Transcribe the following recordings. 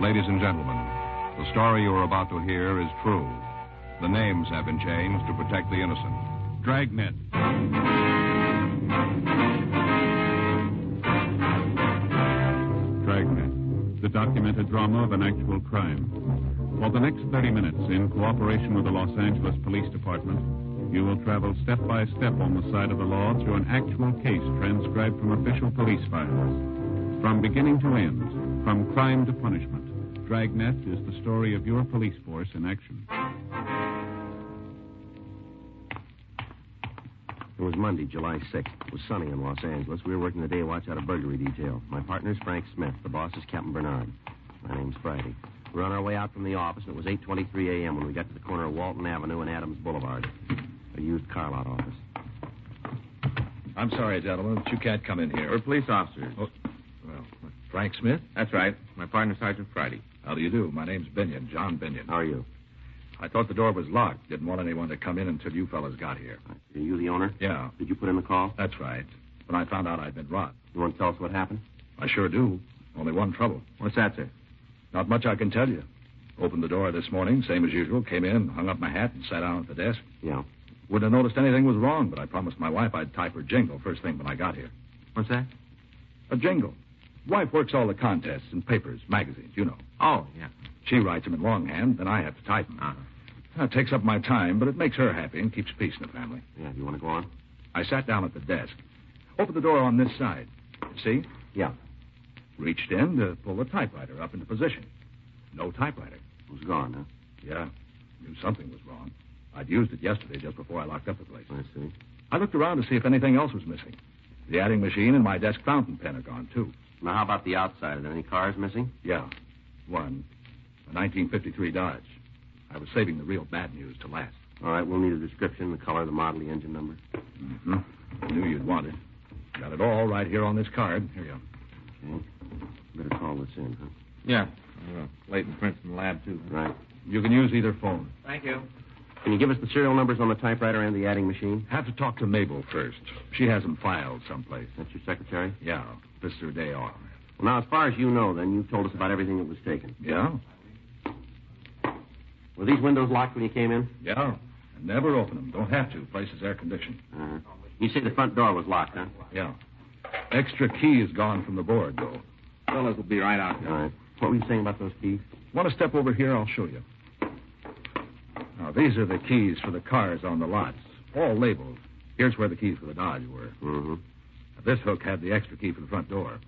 Ladies and gentlemen, the story you are about to hear is true. The names have been changed to protect the innocent. Dragnet. Dragnet, the documented drama of an actual crime. For the next 30 minutes, in cooperation with the Los Angeles Police Department, you will travel step by step on the side of the law through an actual case transcribed from official police files. From beginning to end, from crime to punishment, Dragnet is the story of your police force in action. It was Monday, July 6th. It was sunny in Los Angeles. We were working the day watch out of burglary detail. My partner's Frank Smith. The boss is Captain Bernard. My name's Friday. We were on our way out from the office, and it was 8:23 a.m. when we got to the corner of Walton Avenue and Adams Boulevard. A used car lot office. I'm sorry, gentlemen, but you can't come in here. We're police officers. Oh, well, Frank Smith? That's right. My partner, Sergeant Friday. How do you do? My name's Binion, John Binion. How are you? I thought the door was locked. Didn't want anyone to come in until you fellas got here. Are you the owner? Yeah. Did you put in the call? That's right. When I found out I'd been robbed. You want to tell us what happened? I sure do. Only one trouble. What's that, sir? Not much I can tell you. Opened the door this morning, same as usual. Came in, hung up my hat, and sat down at the desk. Yeah. Wouldn't have noticed anything was wrong, but I promised my wife I'd type her jingle first thing when I got here. What's that? A jingle. Wife works all the contests and papers, magazines, you know. Oh, yeah. She writes them in longhand, then I have to type them. Uh-huh. It takes up my time, but it makes her happy and keeps peace in the family. Yeah, you want to go on? I sat down at the desk. Opened the door on this side. See? Yeah. Reached in to pull the typewriter up into position. No typewriter. It was gone, huh? Yeah. Knew something was wrong. I'd used it yesterday just before I locked up the place. I see. I looked around to see if anything else was missing. The adding machine and my desk fountain pen are gone, too. Now, how about the outside? Are there any cars missing? Yeah. One. A 1953 Dodge. I was saving the real bad news to last. All right, we'll need a description, the color, the model, the engine number. Mm-hmm. I knew you'd want it. Got it all right here on this card. Here you are. Okay. Better call this in, huh? Yeah. Leighton Prince in the lab, too. Right. You can use either phone. Thank you. Can you give us the serial numbers on the typewriter and the adding machine? Have to talk to Mabel first. She has them filed someplace. That's your secretary? Yeah. This is her day off. Well, now, as far as you know, then, you've told us about everything that was taken. Yeah? Were these windows locked when you came in? Yeah. And never open them. Don't have to. Place is air conditioned. Uh-huh. You say the front door was locked, huh? Yeah. Extra key is gone from the board, though. Fellas will be right out there. All right. What were you saying about those keys? Want to step over here? I'll show you. Now, these are the keys for the cars on the lots. All labeled. Here's where the keys for the Dodge were. Mm-hmm. Now, this hook had the extra key for the front door.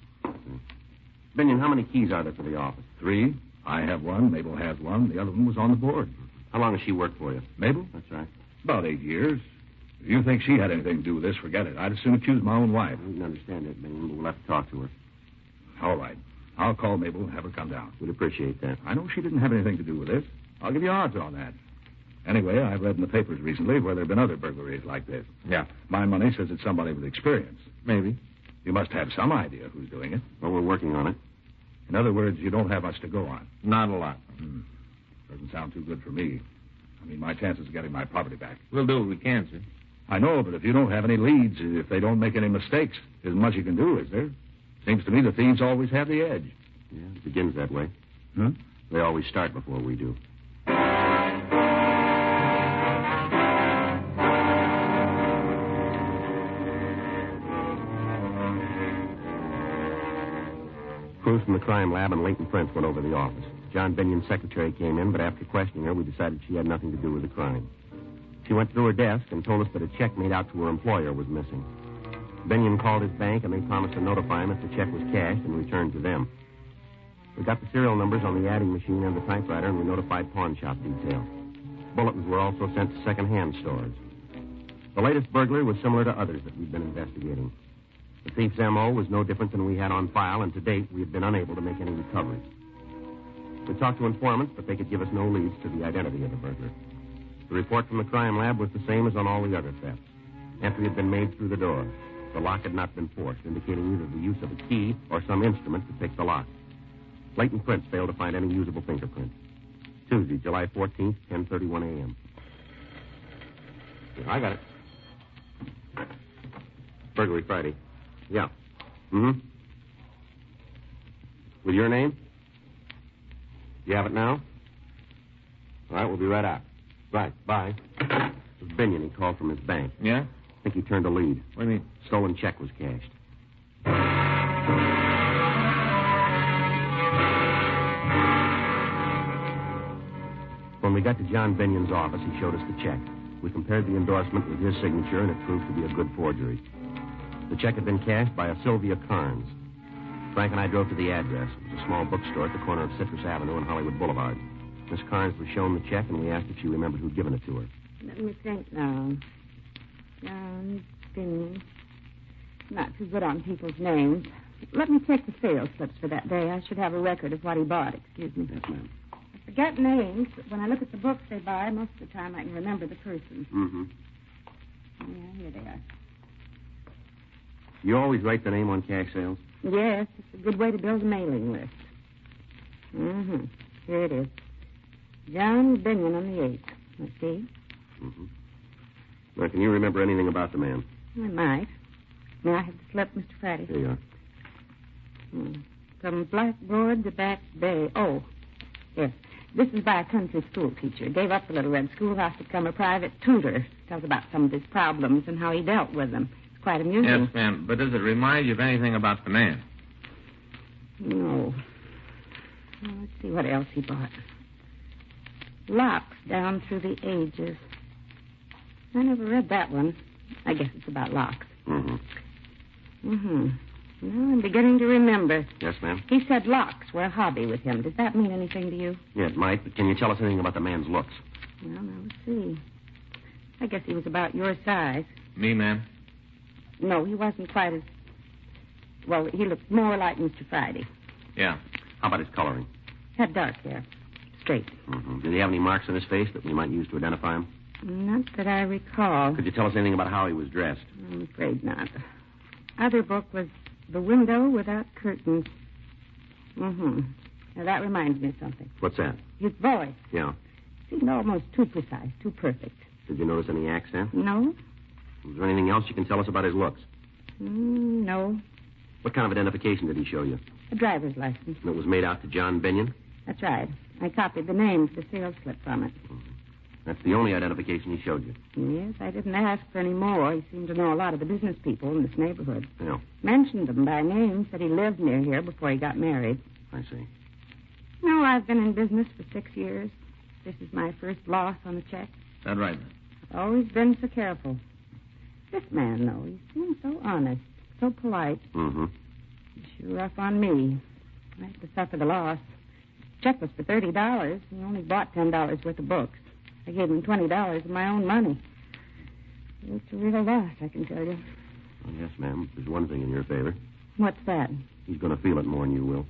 Binion, how many keys are there for the office? 3. I have one. Mabel has one. The other one was on the board. How long has she worked for you? Mabel? That's right. About 8 years. If you think she had anything to do with this, forget it. I'd as soon accuse my own wife. We can understand it, Binion, but we'll have to talk to her. All right. I'll call Mabel and have her come down. We'd appreciate that. I know she didn't have anything to do with this. I'll give you odds on that. Anyway, I've read in the papers recently where there have been other burglaries like this. Yeah. My money says it's somebody with experience. Maybe. You must have some idea who's doing it. Well, we're working on it. In other words, you don't have much to go on. Not a lot. Doesn't sound too good for me. I mean, my chances of getting my property back. We'll do what we can, sir. I know, but if you don't have any leads, if they don't make any mistakes, there isn't much you can do, is there? Seems to me the thieves always have the edge. Yeah, it begins that way. Huh? They always start before we do. Crews from the crime lab and Leighton Prince went over to the office. John Binion's secretary came in, but after questioning her, we decided she had nothing to do with the crime. She went through her desk and told us that a check made out to her employer was missing. Binion called his bank, and they promised to notify him if the check was cashed and returned to them. We got the serial numbers on the adding machine and the typewriter, and we notified pawn shop detail. Bulletins were also sent to second-hand stores. The latest burglary was similar to others that we've been investigating. The thief's M.O. was no different than we had on file, and to date, we have been unable to make any recoveries. We talked to informants, but they could give us no leads to the identity of the burglar. The report from the crime lab was the same as on all the other thefts. Entry had been made through the door. The lock had not been forced, indicating either the use of a key or some instrument to pick the lock. Leighton Prince failed to find any usable fingerprints. Tuesday, July 14th, 10:31 a.m. Yeah, I got it. Burglary Friday. Yeah. Mm-hmm. With your name? You have it now? All right, we'll be right out. Right, bye. It was Binion. He called from his bank. Yeah? I think he turned a lead. What do you mean? Stolen check was cashed. When we got to John Binion's office, he showed us the check. We compared the endorsement with his signature, and it proved to be a good forgery. The check had been cashed by a Sylvia Carnes. Frank and I drove to the address. It was a small bookstore at the corner of Citrus Avenue and Hollywood Boulevard. Miss Carnes was shown the check, and we asked if she remembered who'd given it to her. Let me think now. John Binion. Not too good on people's names. Let me check the sales slips for that day. I should have a record of what he bought. Excuse me. Yes, ma'am. I forget names, but when I look at the books they buy, most of the time I can remember the person. Mm-hmm. Yeah, here they are. You always write the name on cash sales? Yes, it's a good way to build a mailing list. Mm-hmm. Here it is. John Binion on the 8th. Let's see. Mm-hmm. Now, can you remember anything about the man? I might. May I have the slip, Mr. Friday? Here you are. From Blackboard to Back Bay. Oh, yes. This is by a country school teacher. Gave up the little red schoolhouse to become a private tutor. Tells about some of his problems and how he dealt with them. It's quite amusing. Yes, ma'am. But does it remind you of anything about the man? No. Well, let's see what else he bought. Locks down through the ages. I never read that one. I guess it's about locks. Mm-hmm. Mm-hmm. Well, I'm beginning to remember. Yes, ma'am? He said locks were a hobby with him. Does that mean anything to you? Yeah, it might, but can you tell us anything about the man's looks? Well, now, let's see. I guess he was about your size. Me, ma'am? No, he wasn't quite as... Well, he looked more like Mr. Friday. Yeah. How about his coloring? Had dark hair. Straight. Mm-hmm. Did he have any marks on his face that we might use to identify him? Not that I recall. Could you tell us anything about how he was dressed? I'm afraid not. Other book was The Window Without Curtains. Mm-hmm. Now, that reminds me of something. What's that? His voice Yeah. seemed almost too precise, too perfect. Did you notice any accent? No? Was there anything else you can tell us about his looks? No. What kind of identification did he show you? A driver's license. And it was made out to John Binion? That's right. I copied the name for the sales slip from it. That's the only identification he showed you? Yes, I didn't ask for any more. He seemed to know a lot of the business people in this neighborhood. Yeah. Mentioned them by name, said he lived near here before he got married. I see. No, I've been in business for 6 years. This is my first loss on a check. Is that right, ma'am? I've always been so careful. This man, though, he seems so honest, so polite. Mm-hmm. He's sure rough on me. I had to suffer the loss. Check was for $30. He only bought $10 worth of books. I gave him $20 of my own money. It's a real loss, I can tell you. Well, yes, ma'am. There's one thing in your favor. What's that? He's going to feel it more than you will.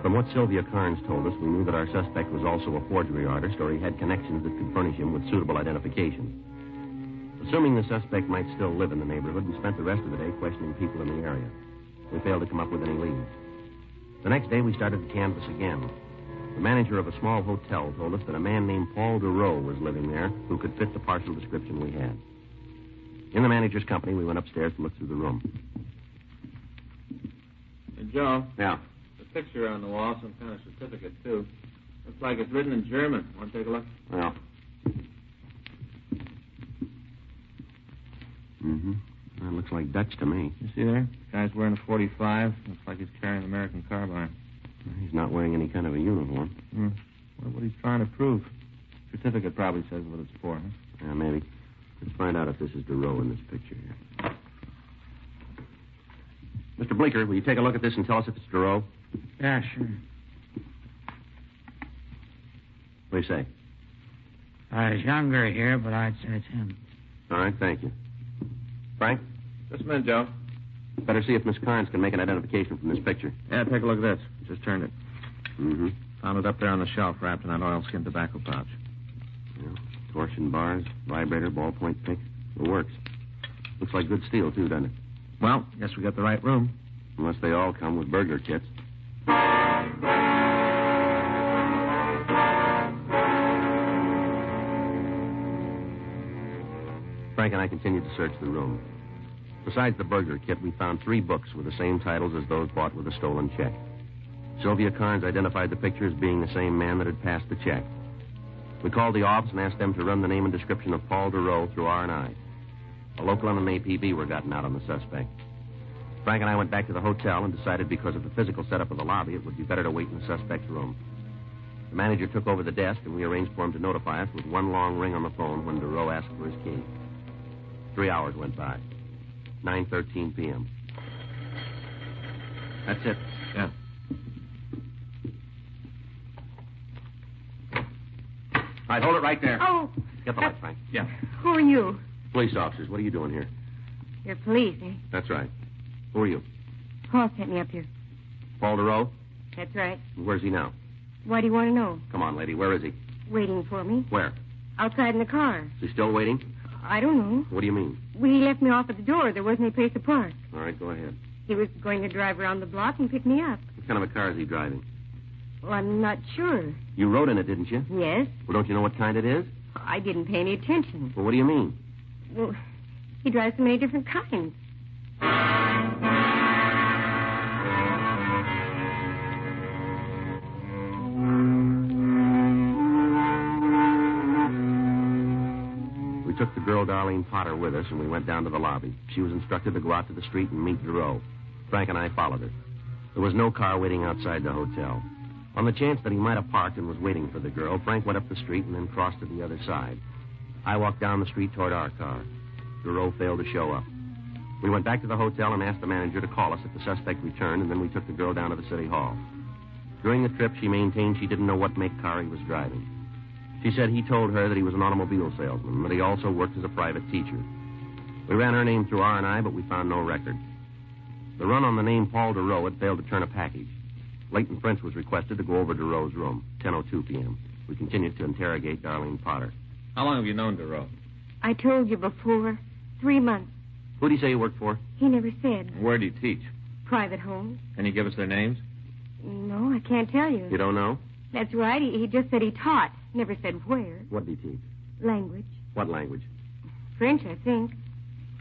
From what Sylvia Carnes told us, we knew that our suspect was also a forgery artist, or he had connections that could furnish him with suitable identification. Assuming the suspect might still live in the neighborhood, we spent the rest of the day questioning people in the area. We failed to come up with any leads. The next day, we started to canvass again. The manager of a small hotel told us that a man named Paul DeRoe was living there who could fit the partial description we had. In the manager's company, we went upstairs to look through the room. Hey, Joe. Yeah. The picture on the wall, some kind of certificate, too. Looks like it's written in German. Want to take a look? Well. Mm-hmm. That looks like Dutch to me. You see there? Guy's wearing a 45. Looks like he's carrying an American carbine. He's not wearing any kind of a uniform. Wonder what he's trying to prove. Certificate probably says what it's for, huh? Yeah, maybe. Let's find out if this is DeRoe in this picture here. Mr. Bleeker, will you take a look at this and tell us if it's DeRoe? Yeah, sure. What do you say? He's younger here, but I'd say it's him. All right, thank you. Frank? Just a minute, Joe. Better see if Miss Carnes can make an identification from this picture. Yeah, take a look at this. Just turned it. Mm-hmm. Found it up there on the shelf, wrapped in that oilskin tobacco pouch. Yeah. Torsion bars, vibrator, ballpoint pick. It works. Looks like good steel, too, doesn't it? Well, guess we got the right room. Unless they all come with burglar kits. Frank and I continued to search the room. Besides the burglar kit, we found 3 books with the same titles as those bought with a stolen check. Sylvia Carnes identified the picture as being the same man that had passed the check. We called the office and asked them to run the name and description of Paul DeRoe through R&I. A local and an APB were gotten out on the suspect. Frank and I went back to the hotel and decided because of the physical setup of the lobby, it would be better to wait in the suspect's room. The manager took over the desk, and we arranged for him to notify us with one long ring on the phone when DeRoe asked for his key. 3 hours went by. 9:13 p.m. That's it. Yeah. All right, hold it right there. Oh. Get the light, Frank. Yeah. Who are you? Police officers, what are you doing here? You're police, eh? That's right. Who are you? Paul sent me up here. Paul DeRoe? That's right. Where's he now? Why do you want to know? Come on, lady. Where is he? Waiting for me. Where? Outside in the car. Is he still waiting? I don't know. What do you mean? Well, he left me off at the door. There wasn't any place to park. All right, go ahead. He was going to drive around the block and pick me up. What kind of a car is he driving? Well, I'm not sure. You rode in it, didn't you? Yes? Well, don't you know what kind it is? I didn't pay any attention. Well, what do you mean? Well, he drives so many different kinds. We took the girl, Darlene Potter, with us, and we went down to the lobby. She was instructed to go out to the street and meet DeRoe. Frank and I followed her. There was no car waiting outside the hotel. On the chance that he might have parked and was waiting for the girl, Frank went up the street and then crossed to the other side. I walked down the street toward our car. DeRoe failed to show up. We went back to the hotel and asked the manager to call us if the suspect returned, and then we took the girl down to the city hall. During the trip, she maintained she didn't know what make car he was driving. She said he told her that he was an automobile salesman, but he also worked as a private teacher. We ran her name through R&I, but we found no record. The run on the name Paul DeRoe had failed to turn a package. Leighton French was requested to go over DeRoe's room, 10:02 p.m. We continued to interrogate Darlene Potter. How long have you known DeRoe? I told you before. 3 months. Who did he say you worked for? He never said. Where do you teach? Private home. Can you give us their names? No, I can't tell you. You don't know? That's right. He just said he taught. Never said where. What did he teach? Language. What language? French, I think.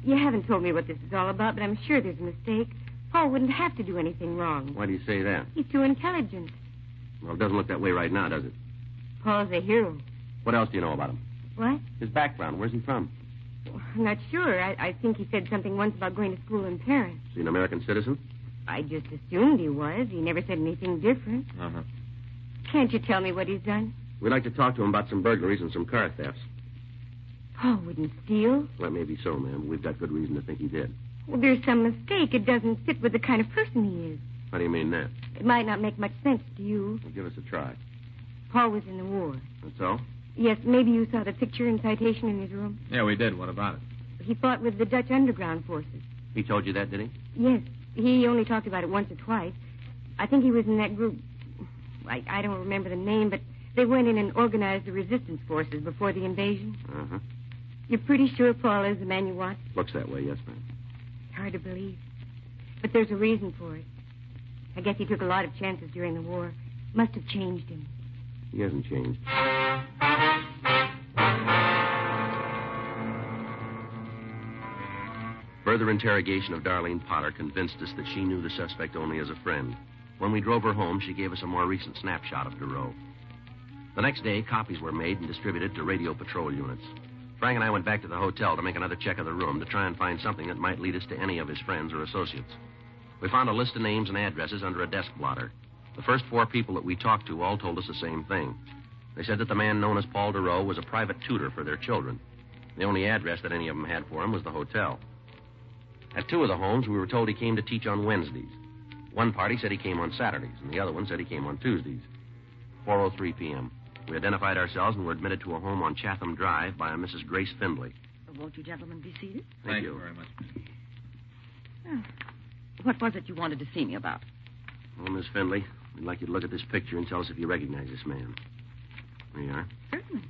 You haven't told me what this is all about, but I'm sure there's a mistake. Paul wouldn't have to do anything wrong. Why do you say that? He's too intelligent. Well, it doesn't look that way right now, does it? Paul's a hero. What else do you know about him? What? His background. Where's he from? I'm not sure. I think he said something once about going to school in Paris. Is he an American citizen? I just assumed he was. He never said anything different. Uh-huh. Can't you tell me what he's done? We'd like to talk to him about some burglaries and some car thefts. Paul wouldn't steal. Well, maybe so, ma'am. But we've got good reason to think he did. Well, there's some mistake. It doesn't fit with the kind of person he is. How do you mean that? It might not make much sense to you. Well, give us a try. Paul was in the war. That's all? Yes, maybe you saw the picture and citation in his room. Yeah, we did. What about it? He fought with the Dutch underground forces. He told you that, did he? Yes. He only talked about it once or twice. I think he was in that group. I don't remember the name, but they went in and organized the resistance forces before the invasion. Uh-huh. You're pretty sure Paul is the man you want? Looks that way, yes, ma'am. Hard to believe. But there's a reason for it. I guess he took a lot of chances during the war. Must have changed him. He hasn't changed. Further interrogation of Darlene Potter convinced us that she knew the suspect only as a friend. When we drove her home, she gave us a more recent snapshot of DeRoe. The next day, copies were made and distributed to radio patrol units. Frank and I went back to the hotel to make another check of the room to try and find something that might lead us to any of his friends or associates. We found a list of names and addresses under a desk blotter. The first 4 people that we talked to all told us the same thing. They said that the man known as Paul DeRoe was a private tutor for their children. The only address that any of them had for him was the hotel. At 2 of the homes, we were told he came to teach on Wednesdays. One party said he came on Saturdays, and the other one said he came on Tuesdays. 4:03 p.m. We identified ourselves and were admitted to a home on Chatham Drive by a Mrs. Grace Findlay. Won't you gentlemen be seated? Thank you very much. What was it you wanted to see me about? Well, Miss Findlay, we'd like you to look at this picture and tell us if you recognize this man. There you are. Certainly.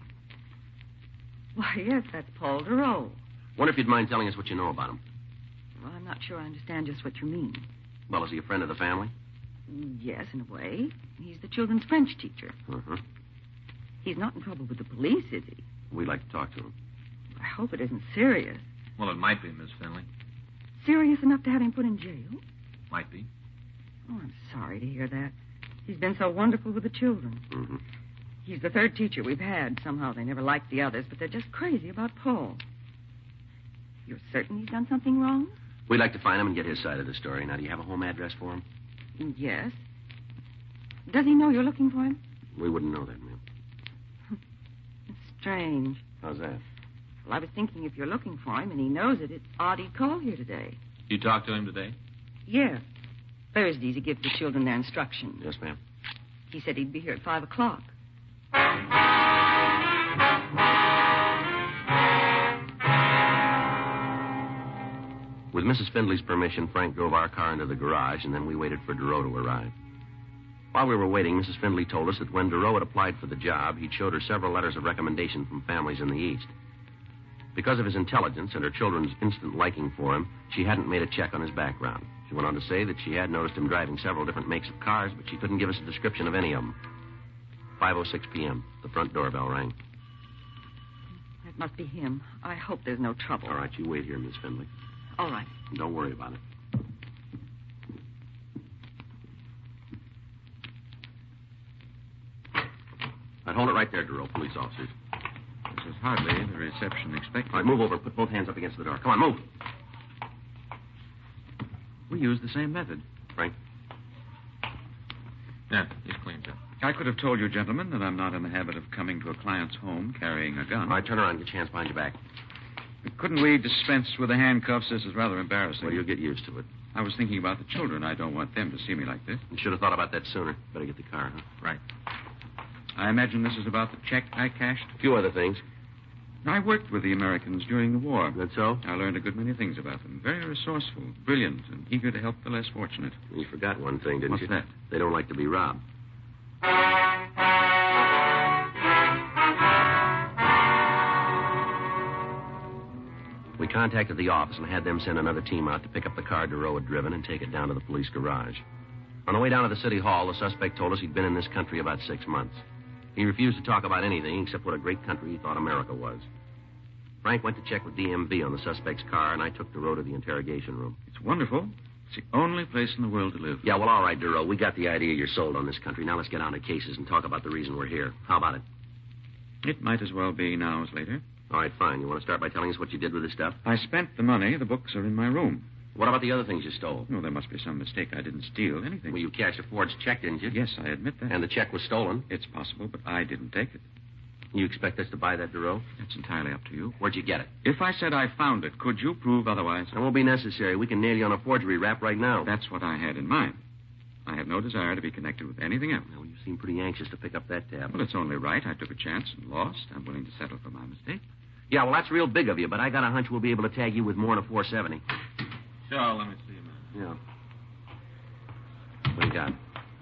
Why, yes, that's Paul DeRoe. Wonder if you'd mind telling us what you know about him. Well, I'm not sure I understand just what you mean. Well, is he a friend of the family? Yes, in a way. He's the children's French teacher. Uh-huh. He's not in trouble with the police, is he? We'd like to talk to him. I hope it isn't serious. Well, it might be, Miss Finley. serious enough to have him put in jail? Might be. Oh, I'm sorry to hear that. He's been so wonderful with the children. Mm-hmm. He's the third teacher we've had. Somehow they never liked the others, but they're just crazy about Paul. You're certain he's done something wrong? We'd like to find him and get his side of the story. Now, do you have a home address for him? Yes. Does he know you're looking for him? We wouldn't know that, ma'am. It's strange. How's that? Well, I was thinking if you're looking for him and he knows it, it's odd he'd call here today. You talked to him today? Yeah. Thursdays he gives the children their instructions. Yes, ma'am. He said he'd be here at 5 o'clock. With Mrs. Findley's permission, Frank drove our car into the garage, and then we waited for Duro to arrive. While we were waiting, Mrs. Findley told us that when Duro had applied for the job, he'd showed her several letters of recommendation from families in the East. Because of his intelligence and her children's instant liking for him, she hadn't made a check on his background. She went on to say that she had noticed him driving several different makes of cars, but she couldn't give us a description of any of them. 5:06 p.m. The front doorbell rang. That must be him. I hope there's no trouble. All right, you wait here, Miss Findley. All right. Don't worry about it. I'd hold it right there, Duro, police officers. This is hardly the reception expected. All right, move over. Put both hands up against the door. Come on, move. We use the same method. Frank? Yeah, he's clean, sir. I could have told you, gentlemen, that I'm not in the habit of coming to a client's home carrying a gun. All right, turn around. Get your hands behind your back. Couldn't we dispense with the handcuffs? This is rather embarrassing. Well, you'll get used to it. I was thinking about the children. I don't want them to see me like this. You should have thought about that sooner. Better get the car, huh? Right. I imagine this is about the check I cashed. A few other things. I worked with the Americans during the war. That so? I learned a good many things about them. Very resourceful, brilliant, and eager to help the less fortunate. You forgot one thing, didn't What's you? that? They don't like to be robbed. We contacted the office and had them send another team out to pick up the car Duro had driven and take it down to the police garage. On the way down to the city hall, the suspect told us he'd been in this country about 6 months. He refused to talk about anything except what a great country he thought America was. Frank went to check with DMV on the suspect's car, and I took Duro to the interrogation room. It's wonderful. It's the only place in the world to live. Yeah, well, all right, Duro. We got the idea you're sold on this country. Now let's get on to cases and talk about the reason we're here. How about it? It might as well be now as later. All right, fine. You want to start by telling us what you did with this stuff? I spent the money. The books are in my room. What about the other things you stole? No, there must be some mistake. I didn't steal anything. Well, you cashed a forged check, didn't you? Yes, I admit that. And the check was stolen. It's possible, but I didn't take it. You expect us to buy that, Duro? That's entirely up to you. Where'd you get it? If I said I found it, could you prove otherwise? It won't be necessary. We can nail you on a forgery rap right now. That's what I had in mind. I have no desire to be connected with anything else. Well, you seem pretty anxious to pick up that tab. Well, it's only right. I took a chance and lost. I'm willing to settle for my mistake. Yeah, well, that's real big of you, but I got a hunch we'll be able to tag you with more than a 470. Sure, let me see, man. Yeah. What do you got?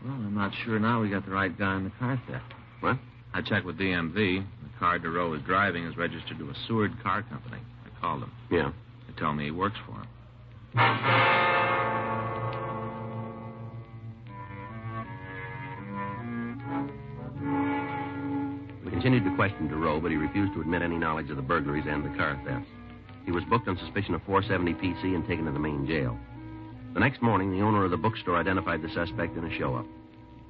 Well, I'm not sure now we got the right guy in the car theft. What? I checked with DMV. The car Duro is driving is registered to a Seward car company. I called him. Yeah. They tell me he works for him. We continued to question Duro, but he refused to admit any knowledge of the burglaries and the car thefts. He was booked on suspicion of 470 PC and taken to the main jail. The next morning, the owner of the bookstore identified the suspect in a show-up.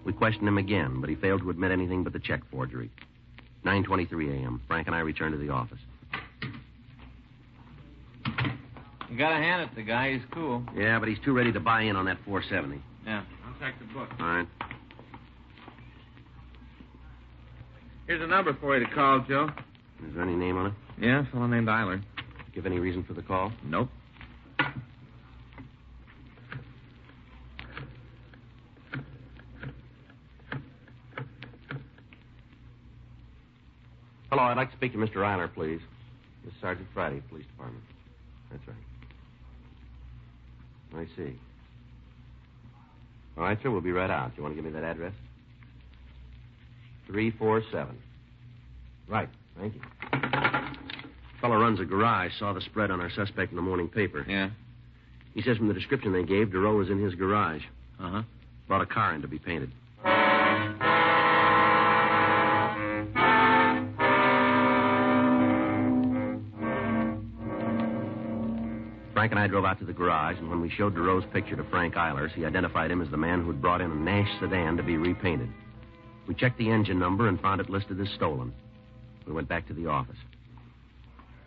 We questioned him again, but he failed to admit anything but the check forgery. 9:23 a.m. Frank and I returned to the office. You gotta hand it to the guy. He's cool. Yeah, but he's too ready to buy in on that 470. Yeah, I'll check the book. All right. Here's a number for you to call, Joe. Is there any name on it? Yeah, a fellow named Eiler. Give any reason for the call? Nope. Hello, I'd like to speak to Mr. Eiler, please. This is Sergeant Friday, Police Department. That's right. I see. All right, sir, we'll be right out. You want to give me that address? 347. Right, thank you. Fellow runs a garage, saw the spread on our suspect in the morning paper. Yeah? He says from the description they gave, Duro was in his garage. Uh-huh. Brought a car in to be painted. Frank and I drove out to the garage, and when we showed DeRoe's picture to Frank Eilers, he identified him as the man who'd brought in a Nash sedan to be repainted. We checked the engine number and found it listed as stolen. We went back to the office.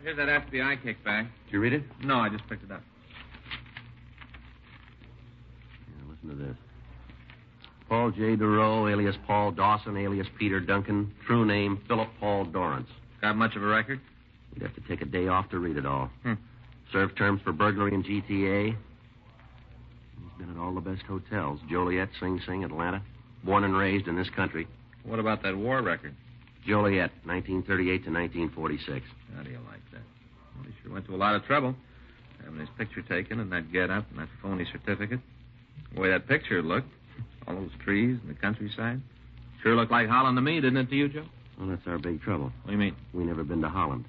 Here's that FBI kickback. Did you read it? No, I just picked it up. Yeah, listen to this. Paul J. DeRoe, alias Paul Dawson, alias Peter Duncan. True name, Philip Paul Dorrance. Got much of a record? You'd have to take a day off to read it all. Served terms for burglary in GTA. He's been at all the best hotels. Joliet, Sing Sing, Atlanta. Born and raised in this country. What about that war record? Joliet, 1938 to 1946. How do you like that? Well, he sure went to a lot of trouble. Having his picture taken and that get-up and that phony certificate. The way that picture looked, all those trees and the countryside. Sure looked like Holland to me, didn't it to you, Joe? Well, that's our big trouble. What do you mean? We never been to Holland.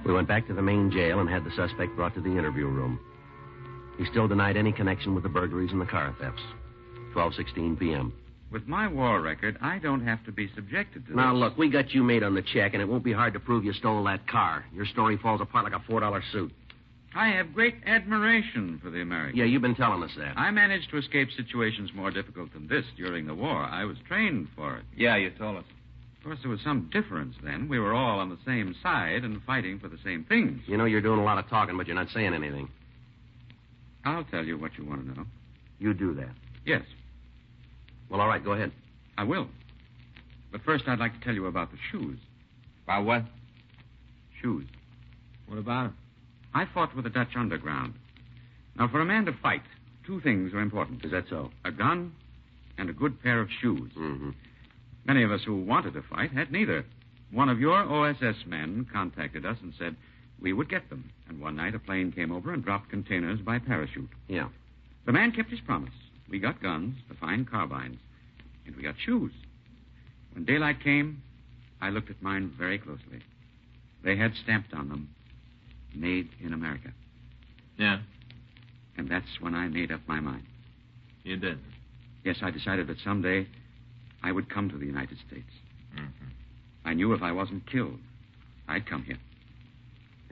We went back to the main jail and had the suspect brought to the interview room. He still denied any connection with the burglaries and the car thefts. 12:16 p.m. With my war record, I don't have to be subjected to Now, this. look, we got you made on the check, and it won't be hard to prove you stole that car. Your story falls apart like a $4 suit. I have great admiration for the Americans. Yeah, you've been telling us that. I managed to escape situations more difficult than this during the war. I was trained for it. Yeah, you told us. Of course, there was some difference then. We were all on the same side and fighting for the same things. You know you're doing a lot of talking, but you're not saying anything. I'll tell you what you want to know. You do that. Yes, Well, all right, go ahead. I will. But first, I'd like to tell you about the shoes. About what? Shoes. What about them? I fought with the Dutch underground. Now, for a man to fight, two things are important. Is that so? A gun and a good pair of shoes. Mm-hmm. Many of us who wanted to fight had neither. One of your OSS men contacted us and said we would get them. And one night a plane came over and dropped containers by parachute. Yeah. The man kept his promise. We got guns, the fine carbines, and we got shoes. When daylight came, I looked at mine very closely. They had stamped on them, made in America. Yeah, And that's when I made up my mind. you did. Yes, I decided that someday I would come to the United States. Mm-hmm. I knew if I wasn't killed, I'd come here.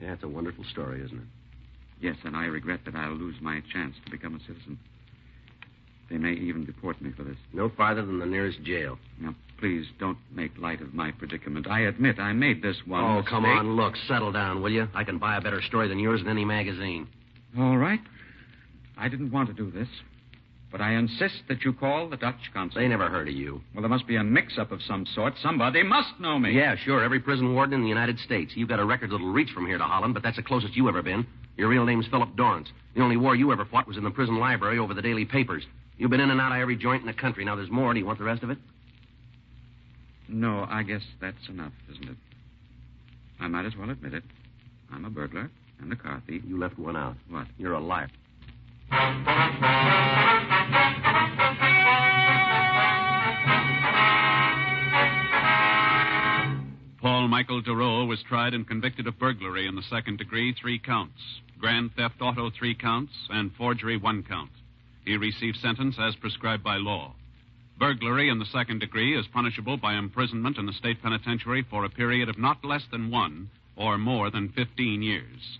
Yeah, it's a wonderful story, isn't it? Yes, and I regret that I'll lose my chance to become a citizen. They may even deport me for this. No farther than the nearest jail. Now, please don't make light of my predicament. I admit I made this one mistake. Come on, look, settle down, will you? I can buy a better story than yours in any magazine. All right. I didn't want to do this, but I insist that you call the Dutch consul. They never heard of you. Well, there must be a mix-up of some sort. Somebody must know me. Yeah, sure, every prison warden in the United States. You've got a record that'll reach from here to Holland, but that's the closest you ever been. Your real name's Philip Dorrance. The only war you ever fought was in the prison library over the daily papers. You've been in and out of every joint in the country. Now, there's more. Do you want the rest of it? No, I guess that's enough, isn't it? I might as well admit it. I'm a burglar and a car thief. You left one out. What? You're a liar. Paul Michael DeRoe was tried and convicted of burglary in the second degree, 3 counts. Grand theft auto, 3 counts, and forgery, 1 count. He received sentence as prescribed by law. Burglary in the second degree is punishable by imprisonment in the state penitentiary for a period of not less than 1 or more than 15 years.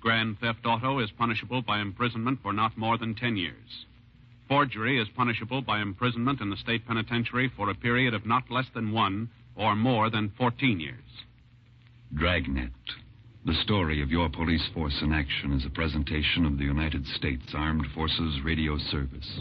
Grand theft auto is punishable by imprisonment for not more than 10 years. Forgery is punishable by imprisonment in the state penitentiary for a period of not less than 1 or more than 14 years. Dragnet. The story of your police force in action is a presentation of the United States Armed Forces Radio Service.